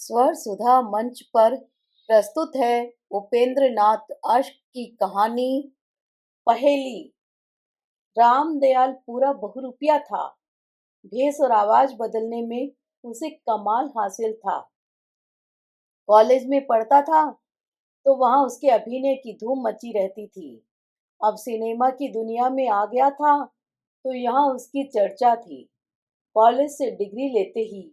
स्वर सुधा मंच पर प्रस्तुत है उपेंद्र नाथ अश्क की कहानी पहेली। रामदयाल पूरा बहुरूपिया था। भेस और आवाज बदलने में उसे कमाल हासिल था। कॉलेज में पढ़ता था तो वहां उसके अभिनय की धूम मची रहती थी। अब सिनेमा की दुनिया में आ गया था तो यहाँ उसकी चर्चा थी। कॉलेज से डिग्री लेते ही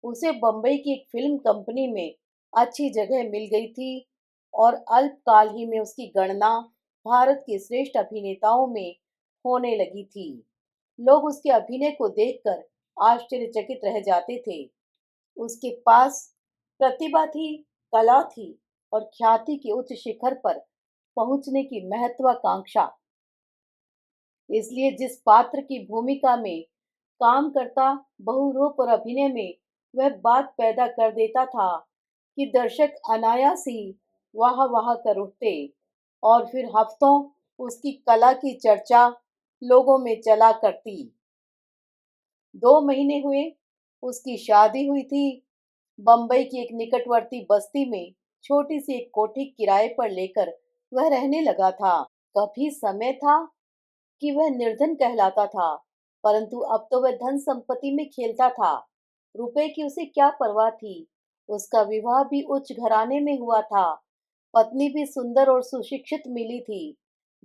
उसे बम्बई की एक फिल्म कंपनी में अच्छी जगह मिल गई थी और अल्पकाल ही में उसकी गणना भारत के श्रेष्ठ अभिनेताओं में होने लगी थी। लोग उसके अभिनय को देखकर आश्चर्यचकित रह जाते थे। उसके पास प्रतिभा थी, कला थी और ख्याति के उच्च शिखर पर पहुंचने की महत्वाकांक्षा। इसलिए जिस पात्र की भूमिका में काम करता, बहुरूप और अभिनय में वह बात पैदा कर देता था कि दर्शक अनायास ही वाह वाह कर उठते और फिर हफ्तों उसकी कला की चर्चा लोगों में चला करती। 2 महीने हुए उसकी शादी हुई थी। बंबई की एक निकटवर्ती बस्ती में छोटी सी एक कोठी किराए पर लेकर वह रहने लगा था। कभी समय था कि वह निर्धन कहलाता था, परंतु अब तो वह धन संपत्ति में खेलता था। रुपए की उसे क्या परवाह थी। उसका विवाह भी उच्च घराने में हुआ था। पत्नी भी सुंदर और सुशिक्षित मिली थी।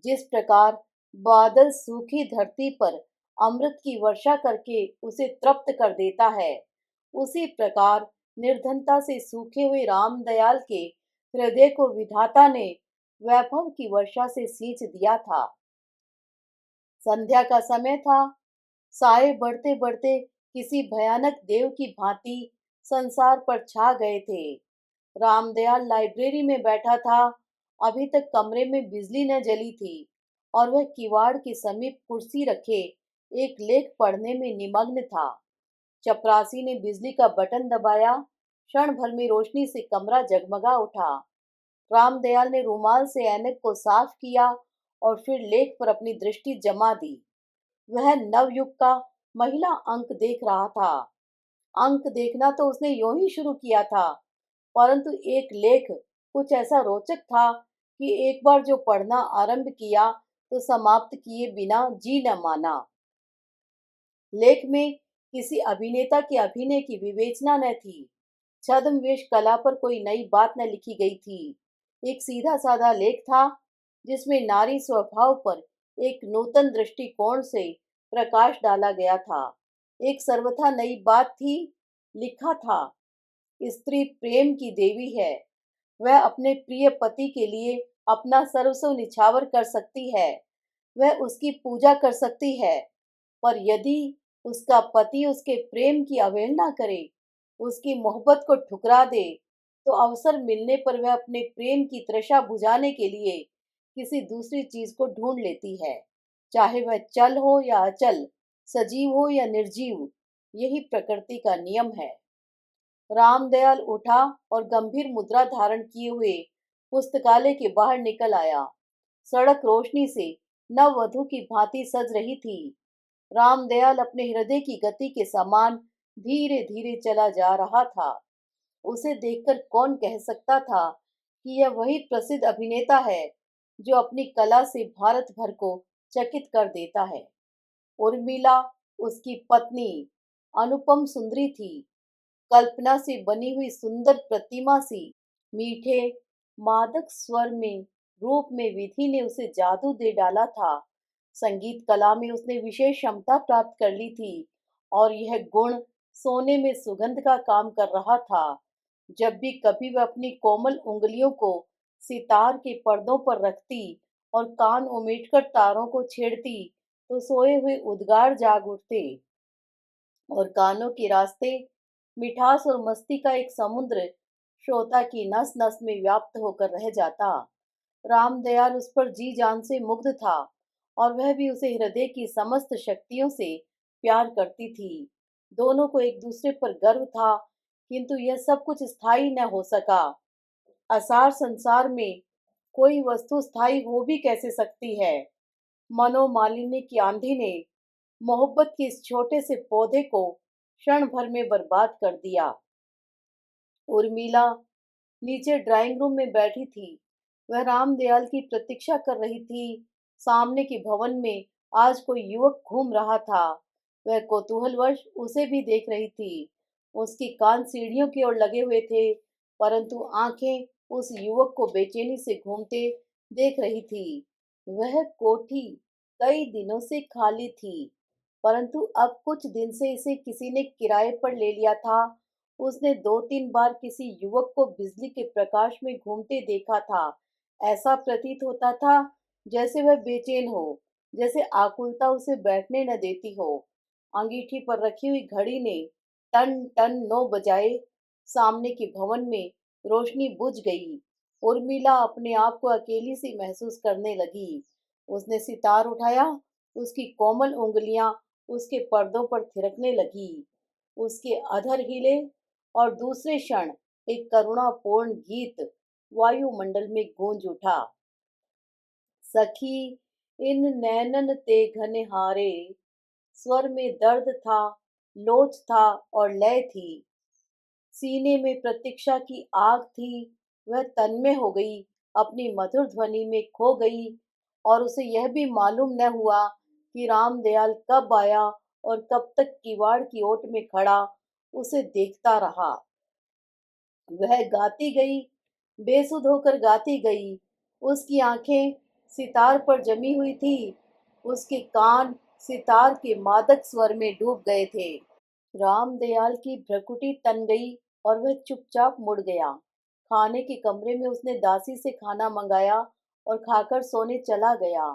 जिस प्रकार बादल सूखी धरती पर अमृत की वर्षा करके उसे तृप्त कर देता है, उसी प्रकार निर्धनता से सूखे हुए रामदयाल के हृदय को विधाता ने वैभव की वर्षा से सींच दिया था। संध्या का समय था। साए बढ़ते बढ़ते किसी भयानक देव की भांति संसार पर छा गए थे। रामदयाल लाइब्रेरी में बैठा था। अभी तक कमरे में बिजली न जली थी और वह किवाड़ के समीप कुर्सी रखे एक लेख पढ़ने में निमग्न था। चपरासी ने बिजली का बटन दबाया। क्षण भर में रोशनी से कमरा जगमगा उठा। रामदयाल ने रुमाल से ऐनक को साफ किया और फिर लेख पर अपनी दृष्टि जमा दी। वह नवयुग का महिला अंक देख रहा था। अंक देखना तो उसने यूं ही शुरू किया था, परंतु एक लेख कुछ ऐसा रोचक था कि एक बार जो पढ़ना आरंभ किया तो समाप्त किए बिना जी न माना। लेख में किसी अभिनेता के अभिनय की विवेचना न थी। छद्मवेश कला पर कोई नई बात न लिखी गई थी। एक सीधा साधा लेख था जिसमें नारी स्वभाव पर एक नूतन दृष्टिकोण से प्रकाश डाला गया था। एक सर्वथा नई बात थी। लिखा था, स्त्री प्रेम की देवी है। वह अपने प्रिय पति के लिए अपना सर्वस्व निछावर कर सकती है। वह उसकी पूजा कर सकती है, पर यदि उसका पति उसके प्रेम की अवहेलना करे, उसकी मोहब्बत को ठुकरा दे, तो अवसर मिलने पर वह अपने प्रेम की तृषा बुझाने के लिए किसी दूसरी चीज को ढूंढ लेती है, चाहे वह चल हो या अचल, सजीव हो या निर्जीव। यही प्रकृति का नियम है। रामदयाल उठा और गंभीर मुद्रा धारण किए हुए पुस्तकालय के बाहर निकल आया। सड़क रोशनी से नववधु की भांति सज रही थी। रामदयाल अपने हृदय की गति के समान धीरे धीरे चला जा रहा था। उसे देखकर कौन कह सकता था कि यह वही प्रसिद्ध अभिनेता है जो अपनी कला से भारत भर को चकित कर देता है। उर्मिला उसकी पत्नी अनुपम सुंदरी थी। कल्पना से बनी हुई सुंदर प्रतिमा सी, मीठे मादक स्वर में, रूप में विधि ने उसे जादू दे डाला था। संगीत कला में उसने विशेष क्षमता प्राप्त कर ली थी और यह गुण सोने में सुगंध का काम कर रहा था। जब भी कभी वह अपनी कोमल उंगलियों को सितार के पर्दों पर रखती और कान उमेटकर तारों को छेड़ती, तो सोए हुए उद्गार जाग उठते और कानों के रास्ते मिठास और मस्ती का एक समुद्र श्रोता की नस नस में व्याप्त होकर रह जाता। रामदयाल उस पर जी जान से मुग्ध था और वह भी उसे हृदय की समस्त शक्तियों से प्यार करती थी। दोनों को एक दूसरे पर गर्व था, किंतु यह सब कुछ स्थायी न हो सका। असार संसार में कोई वस्तु स्थायी हो भी कैसे सकती है। मनोमालिन्य की आंधी ने मोहब्बत के इस छोटे से पौधे को क्षण भर में बर्बाद कर दिया। उर्मिला नीचे ड्राइंग रूम में बैठी थी। वह रामदयाल की प्रतीक्षा कर रही थी। सामने के भवन में आज कोई युवक घूम रहा था। वह कौतूहलवश उसे भी देख रही थी। उसके कान सीढ़ियों की ओर लगे हुए थे, परंतु आंखें उस युवक को बेचैनी से घूमते देख रही थी। वह कोठी कई दिनों से खाली थी, परंतु अब कुछ दिन से इसे किसी ने किराए पर ले लिया था। उसने 2-3 बार किसी युवक को बिजली के प्रकाश में घूमते देखा था। ऐसा प्रतीत होता था जैसे वह बेचैन हो, जैसे आकुलता उसे बैठने न देती हो। अंगीठी पर रखी हुई घड़ी ने टन टन 9 बजाए। सामने के भवन में रोशनी बुझ गई। उर्मिला अपने आप को अकेली सी महसूस करने लगी। उसने सितार उठाया। उसकी कोमल उंगलियां उसके पर्दों पर थिरकने लगी। उसके अधर हिले और दूसरे क्षण एक करुणापूर्ण गीत वायुमंडल में गूंज उठा। सखी इन नैनन ते घनहारे, स्वर में दर्द था, लोच था और लय थी। सीने में प्रतीक्षा की आग थी। वह तन्मय हो गई, अपनी मधुर ध्वनि में खो गई और उसे यह भी मालूम न हुआ कि रामदयाल कब आया और कब तक किवाड़ की ओट में खड़ा उसे देखता रहा। वह गाती गई, बेसुध होकर गाती गई। उसकी आंखें सितार पर जमी हुई थी। उसके कान सितार के मादक स्वर में डूब गए थे। रामदयाल की भ्रुकुटी तन गई और वह चुपचाप मुड़ गया। खाने के कमरे में उसने दासी से खाना मंगाया और खाकर सोने चला गया।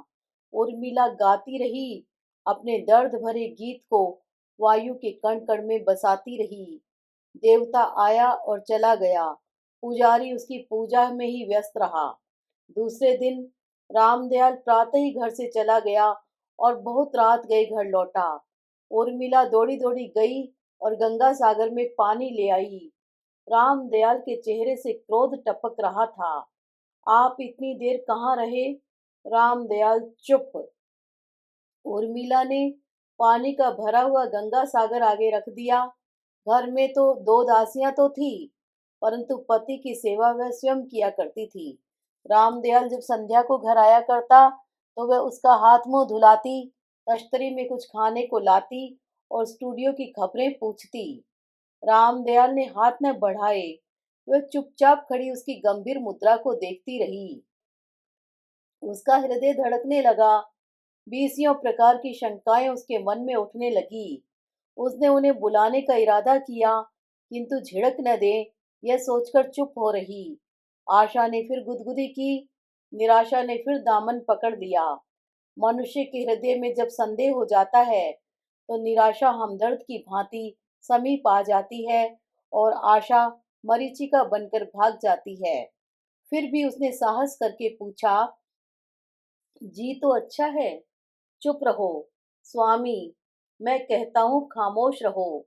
उर्मिला गाती रही, अपने दर्द भरे गीत को वायु के कण कण में बसाती रही। देवता आया और चला गया। पुजारी उसकी पूजा में ही व्यस्त रहा। दूसरे दिन रामदयाल प्रातः ही घर से चला गया और बहुत रात गए घर लौटा। उर्मिला दौड़ी दौड़ी गई और गंगा सागर में पानी ले आई। रामदयाल के चेहरे से क्रोध टपक रहा था। आप इतनी देर कहाँ रहे? रामदयाल चुप। उर्मिला ने पानी का भरा हुआ गंगा सागर आगे रख दिया। घर में तो 2 दासियां तो थी, परंतु पति की सेवा वह स्वयं किया करती थी। रामदयाल जब संध्या को घर आया करता तो वह उसका हाथ मुंह धुलाती, तश्तरी में कुछ खाने को लाती और स्टूडियो की खबरें पूछती। रामदयाल ने हाथ न बढ़ाए। वह चुपचाप खड़ी उसकी गंभीर मुद्रा को देखती रही। उसका हृदय धड़कने लगा। बीसियों प्रकार की शंकाएं उसके मन में उठने लगी। उसने उन्हें बुलाने का इरादा किया, किंतु झिड़क न दे, यह सोचकर चुप हो रही। आशा ने फिर गुदगुदी की, निराशा ने फिर दामन पकड़ लिया। मनुष्य के हृदय में जब संदेह हो जाता है, तो निराशा हमदर्द की भांति समीप आ जाती है और आशा मरीचिका बनकर भाग जाती है। फिर भी उसने साहस करके पूछा, जी तो अच्छा है, चुप रहो। स्वामी, मैं कहता हूँ खामोश रहो।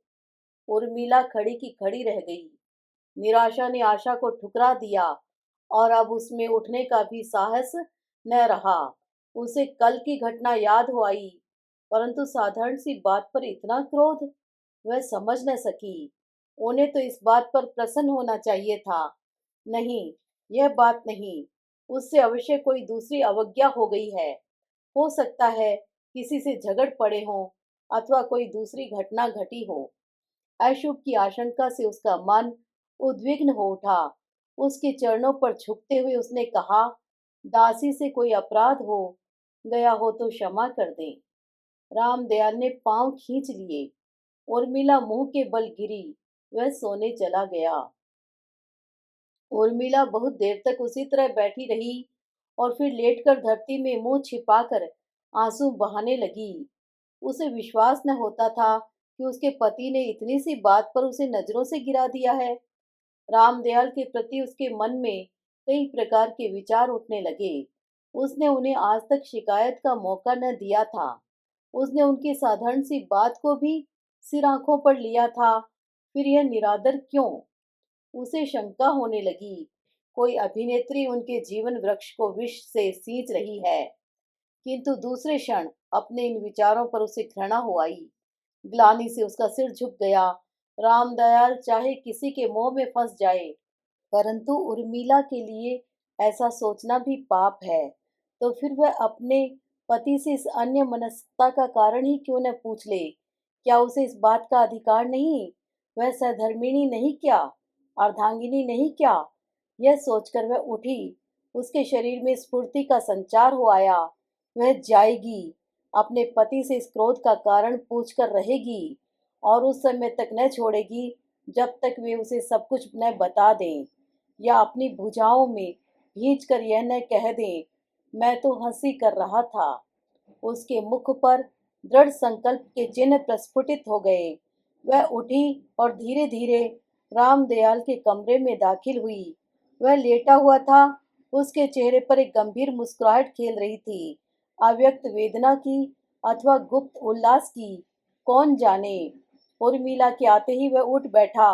उर्मिला खड़ी की खड़ी रह गई। निराशा ने आशा को ठुकरा दिया और अब उसमें उठने का भी साहस न रहा। उसे कल की घटना याद हो आई, परंतु साधारण सी बात पर इतना क्रोध वह समझ न सकी। उन्हें तो इस बात पर प्रसन्न होना चाहिए था। नहीं, यह बात नहीं। उससे अवश्य कोई दूसरी अवज्ञा हो गई है। हो सकता है किसी से झगड़ पड़े हों अथवा कोई दूसरी घटना घटी हो। अशुभ की आशंका से उसका मन उद्विग्न हो उठा। उसके चरणों पर झुकते हुए उसने कहा, दासी से कोई अपराध हो गया हो तो क्षमा कर दें। रामदयाल ने पांव खींच लिए। उर्मिला मुंह के बल गिरी। वह सोने चला गया। उर्मिला बहुत देर तक उसी तरह बैठी रही और फिर लेटकर धरती में मुंह छिपाकर आंसू बहाने लगी। उसे विश्वास न होता था कि उसके पति ने इतनी सी बात पर उसे नजरों से गिरा दिया है। रामदयाल के प्रति उसके मन में कई प्रकार के विचार उठने लगे। उसने उन्हें आज तक शिकायत का मौका न दिया था। उसने उनकी साधारण सी बात को भी सिर आंखों पर लिया था। फिर यह निरादर क्यों? उसे शंका होने लगी, कोई अभिनेत्री उनके जीवन वृक्ष को विष से सींच रही है। किंतु दूसरे क्षण अपने इन विचारों पर उसे घृणा हो आई। ग्लानि से उसका सिर झुक गया। रामदयाल चाहे किसी के मोह में फंस जाए, परंतु उर्मिला के लिए ऐसा सोचना भी पाप है। तो फिर वह अपने पति से इस अन्य मनस्कता का कारण ही क्यों न पूछ ले? क्या उसे इस बात का अधिकार नहीं? वह सधर्मिणी नहीं क्या? अर्धांगिनी नहीं क्या? यह सोचकर वह उठी। उसके शरीर में स्फूर्ति का संचार हो आया। वह जाएगी, अपने पति से इस क्रोध का कारण पूछकर रहेगी और उस समय तक न छोड़ेगी जब तक वे उसे सब कुछ न बता दें, या अपनी भुजाओं में भींच कर यह न कह दें, मैं तो हंसी कर रहा था। उसके मुख पर दृढ़ संकल्प के चिन्ह प्रस्फुटित हो गए। वह उठी और धीरे धीरे रामदयाल के कमरे में दाखिल हुई। वह लेटा हुआ था। उसके चेहरे पर एक गंभीर मुस्कुराहट खेल रही थी। अव्यक्त वेदना की अथवा गुप्त उल्लास की, कौन जाने। उर्मिला के आते ही वह उठ बैठा।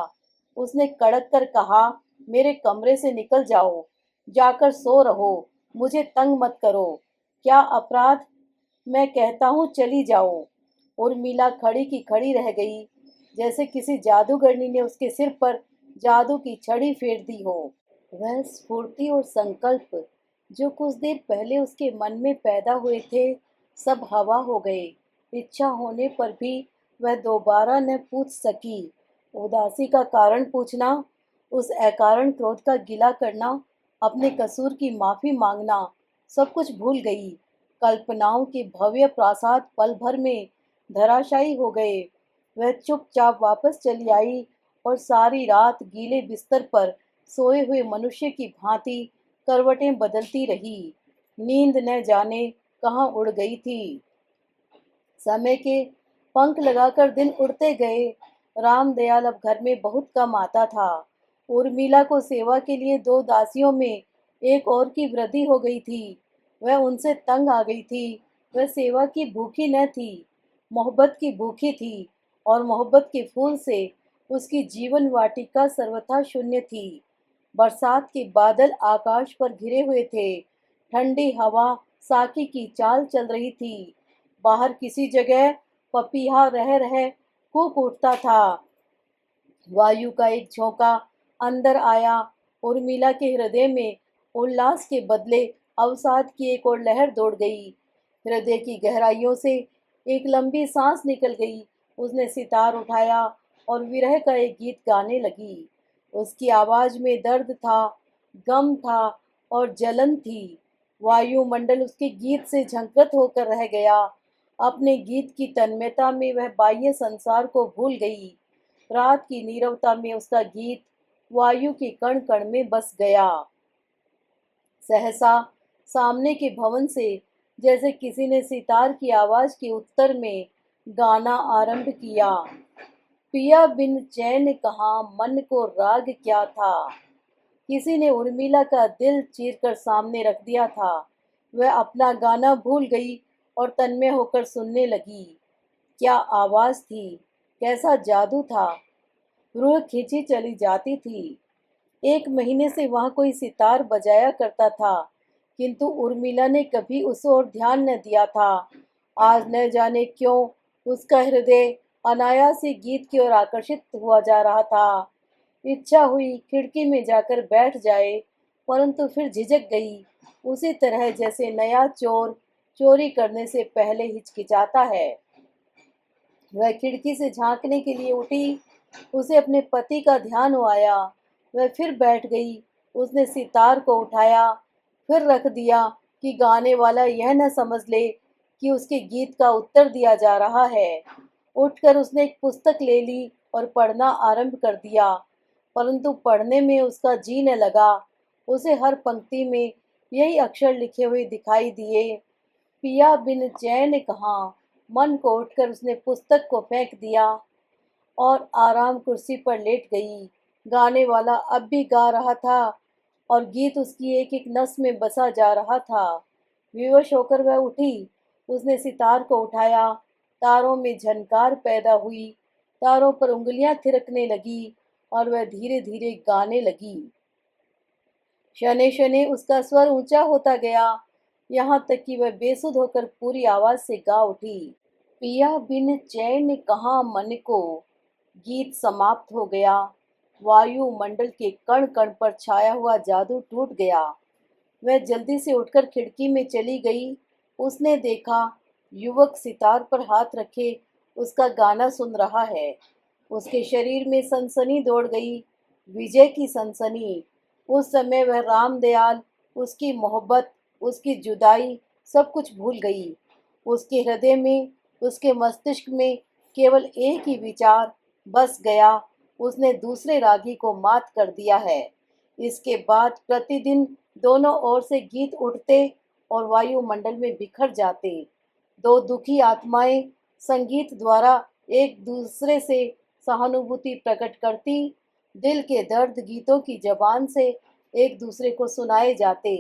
उसने कड़क कर कहा, मेरे कमरे से निकल जाओ, जाकर सो रहो, मुझे तंग मत करो। क्या अपराध? मैं कहता हूँ चली जाओ। उर्मिला खड़ी की खड़ी रह गई, जैसे किसी जादूगरनी ने उसके सिर पर जादू की छड़ी फेर दी हो। वह स्फूर्ति और संकल्प जो कुछ देर पहले उसके मन में पैदा हुए थे, सब हवा हो गए। इच्छा होने पर भी वह दोबारा न पूछ सकी। उदासी का कारण पूछना, उस अकारण क्रोध का गिला करना, अपने कसूर की माफी मांगना, सब कुछ भूल गई। कल्पनाओं के भव्य प्रासाद पल भर में धराशायी हो गए। वह चुपचाप वापस चली आई और सारी रात गीले बिस्तर पर सोए हुए मनुष्य की भांति करवटें बदलती रही। नींद न जाने कहाँ उड़ गई थी। समय के पंख लगाकर दिन उड़ते गए। रामदयाल अब घर में बहुत कम आता था। उर्मिला को सेवा के लिए दो दासियों में एक और की वृद्धि हो गई थी। वह उनसे तंग आ गई थी। वह सेवा की भूखी न थी, मोहब्बत की भूखी थी, और मोहब्बत के फूल से उसकी जीवन वाटिका सर्वथा शून्य थी। बरसात के बादल आकाश पर घिरे हुए थे। ठंडी हवा साकी की चाल चल रही थी। बाहर किसी जगह पपीहा रह रह कूक उठता था। वायु का एक झोंका अंदर आया। उर्मिला के हृदय में उल्लास के बदले अवसाद की एक और लहर दौड़ गई। हृदय की गहराइयों से एक लंबी सांस निकल गई। उसने सितार उठाया और विरह का एक गीत गाने लगी। उसकी आवाज में दर्द था, गम था और जलन थी। वायुमंडल उसके गीत से झंकृत होकर रह गया। अपने गीत की तन्मयता में वह बाह्य संसार को भूल गई। रात की नीरवता में उसका गीत वायु के कण कण में बस गया। सहसा सामने के भवन से जैसे किसी ने सितार की आवाज के उत्तर में गाना आरंभ किया। पिया बिन चैन कहाँ, मन को राग क्या था। किसी ने उर्मिला का दिल चीरकर सामने रख दिया था। वह अपना गाना भूल गई और तन्मय होकर सुनने लगी। क्या आवाज थी, कैसा जादू था। रूह खींची चली जाती थी। 1 महीने से वहाँ कोई सितार बजाया करता था, किंतु उर्मिला ने कभी उस ओर ध्यान न दिया था। आज न जाने क्यों उसका हृदय अनायास ही गीत की ओर आकर्षित हुआ जा रहा था। इच्छा हुई खिड़की में जाकर बैठ जाए, परंतु फिर झिझक गई, उसी तरह जैसे नया चोर चोरी करने से पहले हिचकिचाता है। वह खिड़की से झांकने के लिए उठी। उसे अपने पति का ध्यान आया। वह फिर बैठ गई। उसने सितार को उठाया, फिर रख दिया कि गाने वाला यह न समझ ले कि उसके गीत का उत्तर दिया जा रहा है। उठकर उसने एक पुस्तक ले ली और पढ़ना आरंभ कर दिया, परंतु पढ़ने में उसका जी न लगा। उसे हर पंक्ति में यही अक्षर लिखे हुए दिखाई दिए, पिया बिन चैन कहाँ। मन को उठकर उसने पुस्तक को फेंक दिया और आराम कुर्सी पर लेट गई। गाने वाला अब भी गा रहा था और गीत उसकी एक एक नस में बसा जा रहा था। विवश होकर वह उठी। उसने सितार को उठाया। तारों में झनकार पैदा हुई। तारों पर उंगलियां थिरकने लगी और वह धीरे धीरे गाने लगी। शनै शनै उसका स्वर ऊंचा होता गया, यहाँ तक कि वह बेसुध होकर पूरी आवाज से गा उठी। पिया बिन चैन कहाँ मन को, गीत समाप्त हो गया। वायुमंडल के कण कण पर छाया हुआ जादू टूट गया। वह जल्दी से उठकर खिड़की में चली गई। उसने देखा, युवक सितार पर हाथ रखे उसका गाना सुन रहा है। उसके शरीर में सनसनी दौड़ गई, विजय की सनसनी। उस समय वह रामदयाल, उसकी मोहब्बत, उसकी जुदाई, सब कुछ भूल गई। उसके हृदय में, उसके मस्तिष्क में केवल एक ही विचार बस गया, उसने दूसरे रागी को मात कर दिया है। इसके बाद प्रतिदिन दोनों ओर से गीत उठते और वायुमंडल में बिखर जाते। दो दुखी आत्माएं संगीत द्वारा एक दूसरे से सहानुभूति प्रकट करती, दिल के दर्द गीतों की जबान से एक दूसरे को सुनाए जाते।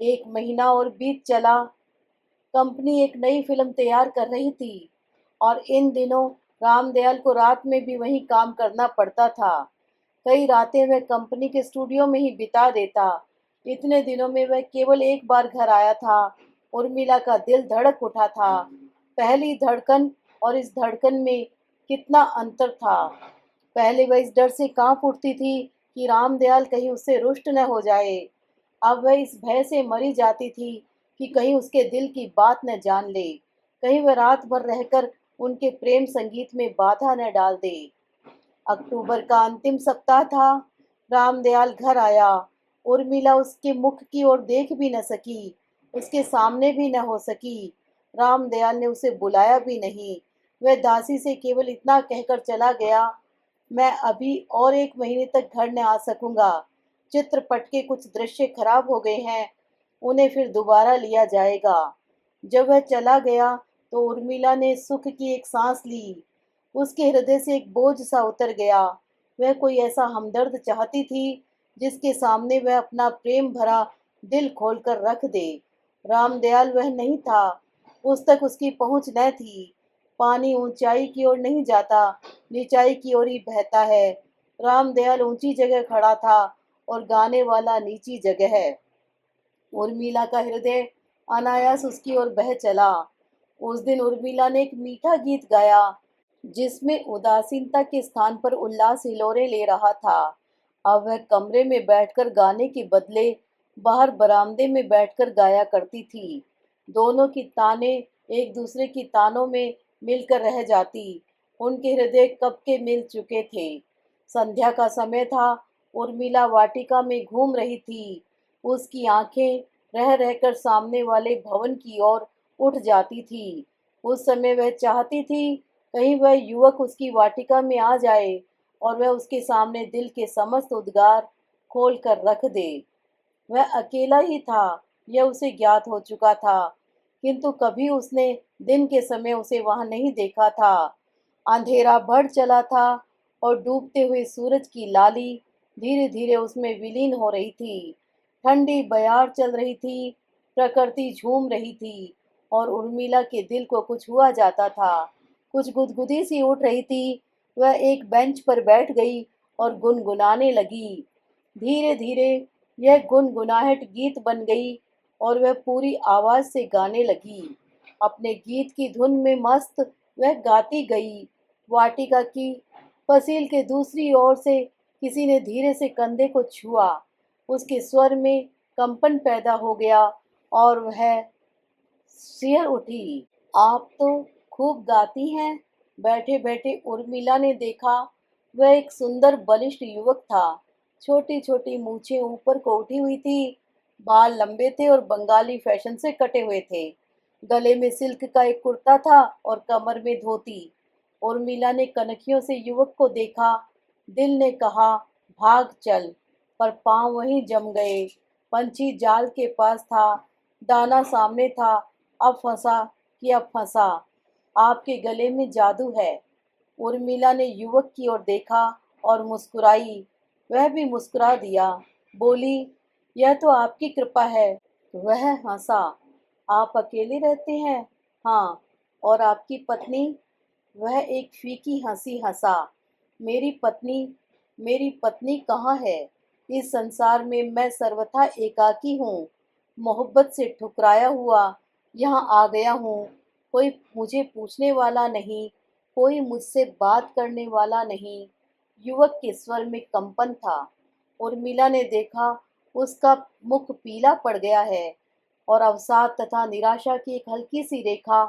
एक महीना और बीत चला। कंपनी एक नई फिल्म तैयार कर रही थी और इन दिनों रामदयाल को रात में भी वहीं काम करना पड़ता था। कई रातें वह कंपनी के स्टूडियो में ही बिता देता। इतने दिनों में वह केवल एक बार घर आया था। उर्मिला का दिल धड़क उठा था। पहली धड़कन और इस धड़कन में कितना अंतर था। पहले वह इस डर से कांप उठती थी कि रामदयाल कहीं उससे रुष्ट न हो जाए। अब वह इस भय से मरी जाती थी कि कहीं उसके दिल की बात न जान ले, कहीं वह रात भर रहकर उनके प्रेम संगीत में बाधा न डाल दे। अक्टूबर का अंतिम सप्ताह था। रामदयाल घर आया। उर्मिला उसके मुख की ओर देख भी न सकी, उसके सामने भी न हो सकी। रामदयाल ने उसे बुलाया भी नहीं। वह दासी से केवल इतना कहकर चला गया, मैं अभी और एक महीने तक घर न आ सकूंगा। चित्रपट के कुछ दृश्य खराब हो गए हैं, उन्हें फिर दोबारा लिया जाएगा। जब वह चला गया तो उर्मिला ने सुख की एक सांस ली। उसके हृदय से एक बोझ सा उतर गया। वह कोई ऐसा हमदर्द चाहती थी जिसके सामने वह अपना प्रेम भरा दिल खोलकर रख दे। रामदयाल वह नहीं था, उस तक उसकी पहुंच न थी। पानी ऊंचाई की ओर नहीं जाता, नीचाई की ओर ही बहता है। रामदयाल ऊंची जगह खड़ा था और गाने वाला नीची जगह है। उर्मिला का हृदय अनायास उसकी ओर बह चला। उस दिन उर्मिला ने एक मीठा गीत गाया जिसमें उदासीनता के स्थान पर उल्लास हिलोरे ले रहा था। अब वह कमरे में बैठकर गाने के बदले बाहर बरामदे में बैठकर गाया करती थी। दोनों की तानें एक दूसरे की तानों में मिलकर रह जाती। उनके हृदय कब के मिल चुके थे। संध्या का समय था। उर्मिला वाटिका में घूम रही थी। उसकी आंखें रह रहकर सामने वाले भवन की ओर उठ जाती थी। उस समय वह चाहती थी कहीं वह युवक उसकी वाटिका में आ जाए और वह उसके सामने दिल के समस्त उद्गार खोल कर रख दे। वह अकेला ही था, यह उसे ज्ञात हो चुका था, किंतु कभी उसने दिन के समय उसे वहां नहीं देखा था। अंधेरा बढ़ चला था और डूबते हुए सूरज की लाली धीरे धीरे उसमें विलीन हो रही थी। ठंडी बयार चल रही थी, प्रकृति झूम रही थी और उर्मिला के दिल को कुछ हुआ जाता था। कुछ गुदगुदी सी उठ रही थी। वह एक बेंच पर बैठ गई और गुनगुनाने लगी। धीरे धीरे यह गुनगुनाहट गीत बन गई और वह पूरी आवाज से गाने लगी। अपने गीत की धुन में मस्त वह गाती गई। वाटिका की फसील के दूसरी ओर से किसी ने धीरे से कंधे को छुआ। उसके स्वर में कंपन पैदा हो गया और वह सिहर उठी। आप तो खूब गाती हैं। बैठे बैठे उर्मिला ने देखा, वह एक सुंदर बलिष्ठ युवक था। छोटी छोटी मूछें ऊपर को उठी हुई थी, बाल लंबे थे और बंगाली फैशन से कटे हुए थे। गले में सिल्क का एक कुर्ता था और कमर में धोती। उर्मिला ने कनखियों से युवक को देखा। दिल ने कहा भाग चल, पर पांव वहीं जम गए। पंछी जाल के पास था, दाना सामने था। अब फंसा कि अब फंसा। आपके गले में जादू है। उर्मिला ने युवक की ओर देखा और मुस्कुराई। वह भी मुस्कुरा दिया। बोली, यह तो आपकी कृपा है। वह हंसा। आप अकेले रहते हैं? हाँ। और आपकी पत्नी? वह एक फीकी हंसी हंसा। मेरी पत्नी? मेरी पत्नी कहाँ है? इस संसार में मैं सर्वथा एकाकी हूँ। मोहब्बत से ठुकराया हुआ यहाँ आ गया हूँ। कोई मुझे पूछने वाला नहीं, कोई मुझसे बात करने वाला नहीं। युवक के स्वर में कंपन था। उर्मिला ने देखा उसका मुख पीला पड़ गया है और अवसाद तथा निराशा की एक हल्की सी रेखा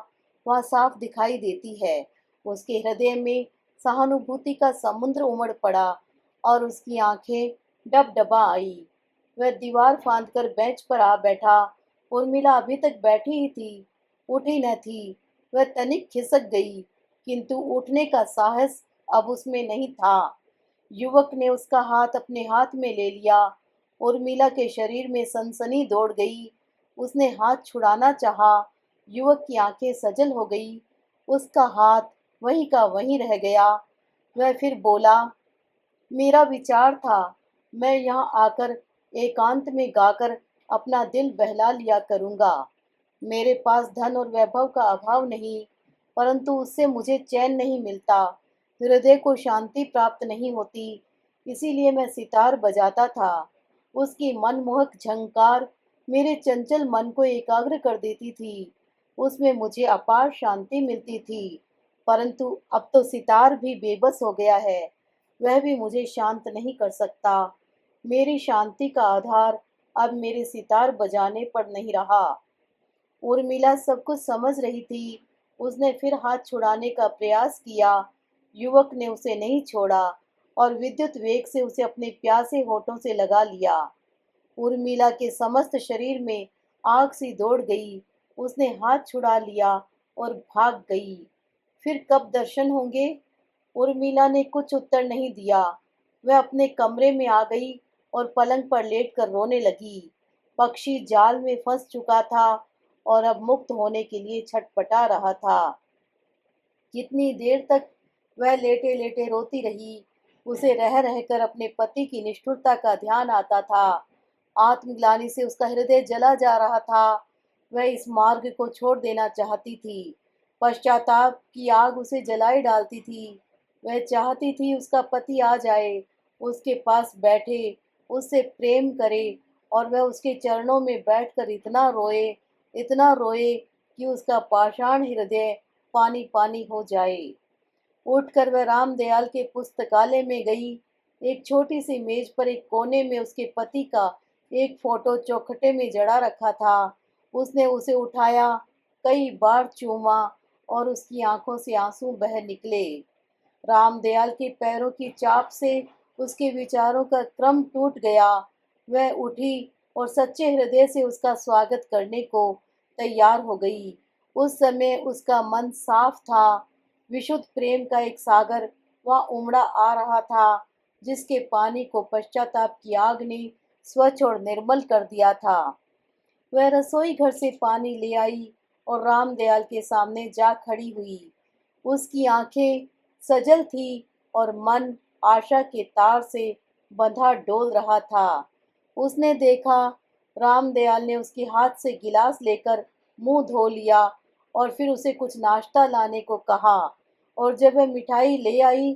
वहाँ साफ दिखाई देती है। उसके हृदय में सहानुभूति का समुद्र उमड़ पड़ा और उसकी आंखें डबडबा आई। वह दीवार फांदकर बेंच पर आ बैठा। उर्मिला अभी तक बैठी ही थी, उठी न थी। वह तनिक खिसक गई, किंतु उठने का साहस अब उसमें नहीं था। युवक ने उसका हाथ अपने हाथ में ले लिया। उर्मिला के शरीर में सनसनी दौड़ गई। उसने हाथ छुड़ाना चाहा। युवक की आंखें सजल हो गई। उसका हाथ वहीं का वहीं रह गया। वह फिर बोला, मेरा विचार था मैं यहाँ आकर एकांत में गाकर अपना दिल बहला लिया करूँगा। मेरे पास धन और वैभव का अभाव नहीं, परंतु उससे मुझे चैन नहीं मिलता, हृदय को शांति प्राप्त नहीं होती। इसीलिए मैं सितार बजाता था। उसकी मनमोहक झंकार मेरे चंचल मन को एकाग्र कर देती थी। उसमें मुझे अपार शांति मिलती थी। परंतु अब तो सितार भी बेबस हो गया है। वह भी मुझे शांत नहीं कर सकता। मेरी शांति का आधार अब मेरे सितार बजाने पर नहीं रहा। उर्मिला सब कुछ समझ रही थी। उसने फिर हाथ छुड़ाने का प्रयास किया। युवक ने उसे नहीं छोड़ा और विद्युत वेग से उसे अपने प्यासे होठों से लगा लिया। उर्मिला के समस्त शरीर में आग सी दौड़ गई। उसने हाथ छुड़ा लिया और भाग गई। फिर कब दर्शन होंगे? उर्मिला ने कुछ उत्तर नहीं दिया। वह अपने कमरे में आ गई और पलंग पर लेटकर रोने लगी। पक्षी जाल में फंस चुका था और अब मुक्त होने के लिए छटपटा रहा था। कितनी देर तक वह लेटे लेटे रोती रही। उसे रह रहकर अपने पति की निष्ठुरता का ध्यान आता था। आत्मग्लानि से उसका हृदय जला जा रहा था। वह इस मार्ग को छोड़ देना चाहती थी। पश्चाताप की आग उसे जलाई डालती थी। वह चाहती थी उसका पति आ जाए, उसके पास बैठे, उससे प्रेम करे और वह उसके चरणों में बैठकर इतना रोए कि उसका पाषाण हृदय पानी पानी हो जाए। उठकर वह रामदयाल के पुस्तकालय में गई। एक छोटी सी मेज पर एक कोने में उसके पति का एक फोटो चौखटे में जड़ा रखा था। उसने उसे उठाया, कई बार चूमा और उसकी आंखों से आंसू बह निकले। रामदयाल के पैरों की चाप से उसके विचारों का क्रम टूट गया। वह उठी और सच्चे हृदय से उसका स्वागत करने को तैयार हो गई। उस समय उसका मन साफ था। विशुद्ध प्रेम का एक सागर वहाँ उमड़ा आ रहा था, जिसके पानी को पश्चाताप की आग ने स्वच्छ और निर्मल कर दिया था। वह रसोई घर से पानी ले आई और रामदयाल के सामने जा खड़ी हुई। उसकी आंखें सजल थी और मन आशा के तार से बंधा डोल रहा था। उसने देखा रामदयाल ने उसके हाथ से गिलास लेकर मुंह धो लिया और फिर उसे कुछ नाश्ता लाने को कहा। और जब वह मिठाई ले आई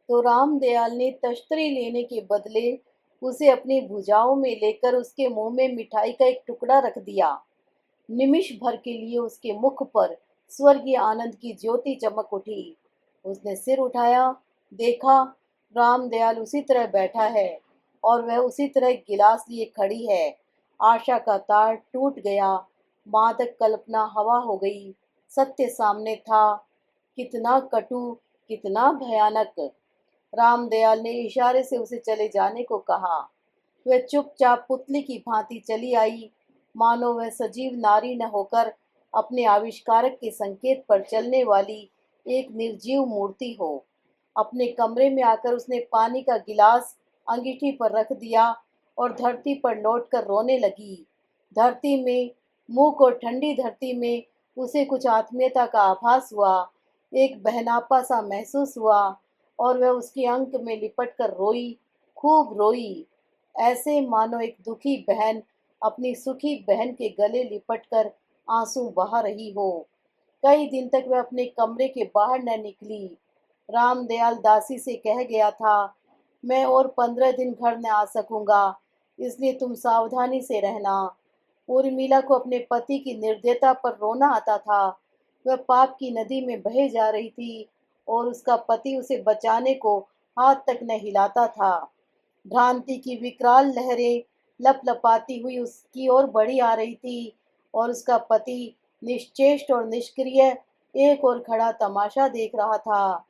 तो रामदयाल ने तश्तरी लेने के बदले उसे अपनी भुजाओं में लेकर उसके मुंह में मिठाई का एक टुकड़ा रख दिया। निमिष भर के लिए उसके मुख पर स्वर्गीय आनंद की ज्योति चमक उठी। उसने सिर उठाया, देखा रामदयाल उसी तरह बैठा है और वह उसी तरह गिलास लिए खड़ी है। आशा का तार टूट गया। मादक कल्पना हवा हो गई। सत्य सामने था। कितना कटु, कितना भयानक। रामदयाल ने इशारे से उसे चले जाने को कहा। वह चुपचाप पुतली की भांति चली आई, मानो वह सजीव नारी न होकर अपने आविष्कारक के संकेत पर चलने वाली एक निर्जीव मूर्ति हो। अपने कमरे में आकर उसने पानी का गिलास अंगीठी पर रख दिया और धरती पर लौटकर रोने लगी। धरती में, मूक और ठंडी धरती में उसे कुछ आत्मीयता का आभास हुआ। एक बहनापा सा महसूस हुआ और वह उसके अंक में लिपट कर रोई, खूब रोई, ऐसे मानो एक दुखी बहन अपनी सुखी बहन के गले लिपटकर आंसू बहा रही हो। कई दिन तक वह अपने कमरे के बाहर न निकली। रामदयाल दासी से कह गया था, मैं और 15 दिन घर न आ सकूंगा, इसलिए तुम सावधानी से रहना। उर्मिला को अपने पति की निर्दयता पर रोना आता था। वह पाप की नदी में बहे जा रही थी और उसका पति उसे बचाने को हाथ तक न हिलाता था। भ्रांति की विकराल लहरें लपलपाती हुई उसकी ओर बढ़ी आ रही थी और उसका पति निश्चेष्ट और निष्क्रिय एक और खड़ा तमाशा देख रहा था।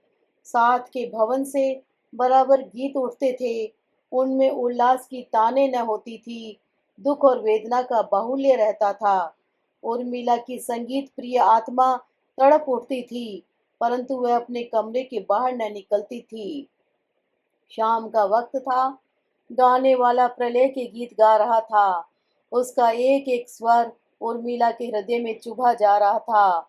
साथ के भवन से बराबर गीत उठते थे। उनमें उल्लास की ताने न होती थी, दुख और वेदना का बाहुल्य रहता था। उर्मिला की संगीत प्रिय आत्मा तड़प उठती थी, परंतु वह अपने कमरे के बाहर न निकलती थी। शाम का वक्त था। गाने वाला प्रलय के गीत गा रहा था। उसका एक एक स्वर उर्मिला के हृदय में चुभा जा रहा था।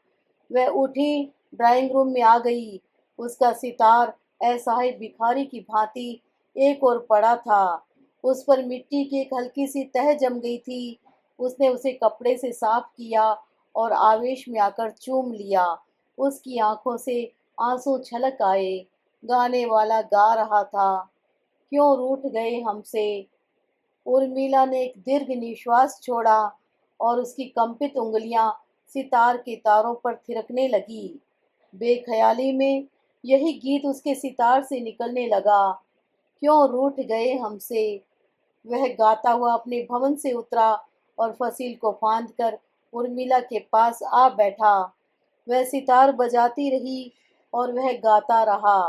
वह उठी, ड्राइंग रूम में आ गई। उसका सितार असहाय भिखारी की भांति एक ओर पड़ा था। उस पर मिट्टी की एक हल्की सी तह जम गई थी। उसने उसे कपड़े से साफ किया और आवेश में आकर चूम लिया। उसकी आंखों से आंसू छलक आए। गाने वाला गा रहा था, क्यों रूठ गए हमसे। उर्मिला ने एक दीर्घ निश्वास छोड़ा और उसकी कंपित उंगलियां सितार के तारों पर थिरकने लगी। बेख्याली में यही गीत उसके सितार से निकलने लगा, क्यों रूठ गए हमसे। वह गाता हुआ अपने भवन से उतरा और फसील को फांदकर उर्मिला के पास आ बैठा। वह सितार बजाती रही और वह गाता रहा।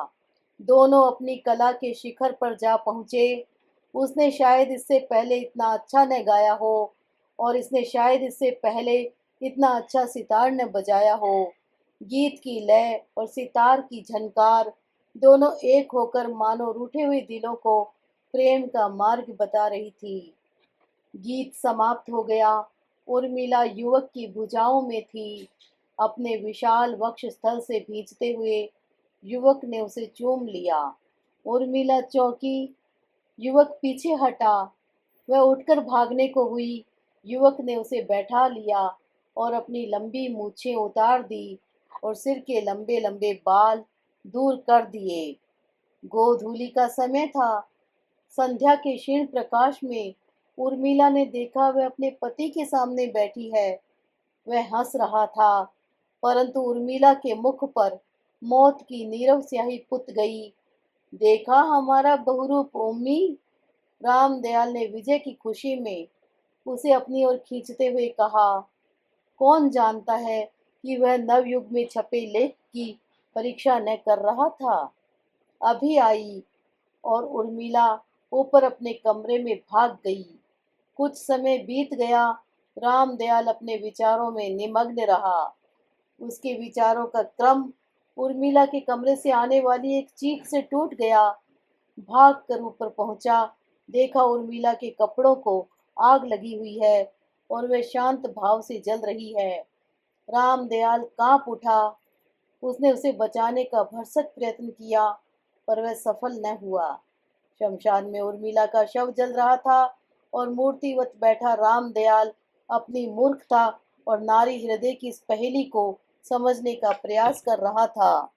दोनों अपनी कला के शिखर पर जा पहुँचे। उसने शायद इससे पहले इतना अच्छा न गाया हो और इसने शायद इससे पहले इतना अच्छा सितार न बजाया हो। गीत की लय और सितार की झनकार दोनों एक होकर मानो रूठे हुए दिलों को प्रेम का मार्ग बता रही थी। गीत समाप्त हो गया। उर्मिला युवक की भुजाओं में थी। अपने विशाल वक्ष स्थल से भींचते हुए युवक ने उसे चूम लिया। उर्मिला चौंकी। युवक पीछे हटा। वह उठकर भागने को हुई। युवक ने उसे बैठा लिया और अपनी लंबी मूछें उतार दी और सिर के लंबे लंबे बाल दूर कर दिए। गोधूलि का समय था। संध्या के क्षीण प्रकाश में उर्मिला ने देखा वह अपने पति के सामने बैठी है। वह हंस रहा था, परंतु उर्मिला के मुख पर मौत की नीरव स्याही पुत गई। देखा हमारा बहुरूप ओमी। रामदयाल ने विजय की खुशी में उसे अपनी ओर खींचते हुए कहा। कौन जानता है कि वह नवयुग में छपे लेख की परीक्षा न कर रहा था। अभी आई और उर्मिला ऊपर अपने कमरे में भाग गई। कुछ समय बीत गया। रामदयाल अपने विचारों में निमग्न रहा। उसके विचारों का क्रम उर्मिला के कमरे से आने वाली एक चीख से टूट गया। भाग कर ऊपर पहुंचा। देखा उर्मिला के कपड़ों को आग लगी हुई है और वह शांत भाव से जल रही है। रामदयाल कांप उठा। उसने उसे बचाने का भरसक प्रयत्न किया, पर वह सफल न हुआ। शमशान में उर्मिला का शव जल रहा था और मूर्तिवत बैठा रामदयाल अपनी मूर्खता और नारी हृदय की इस पहेली को समझने का प्रयास कर रहा था।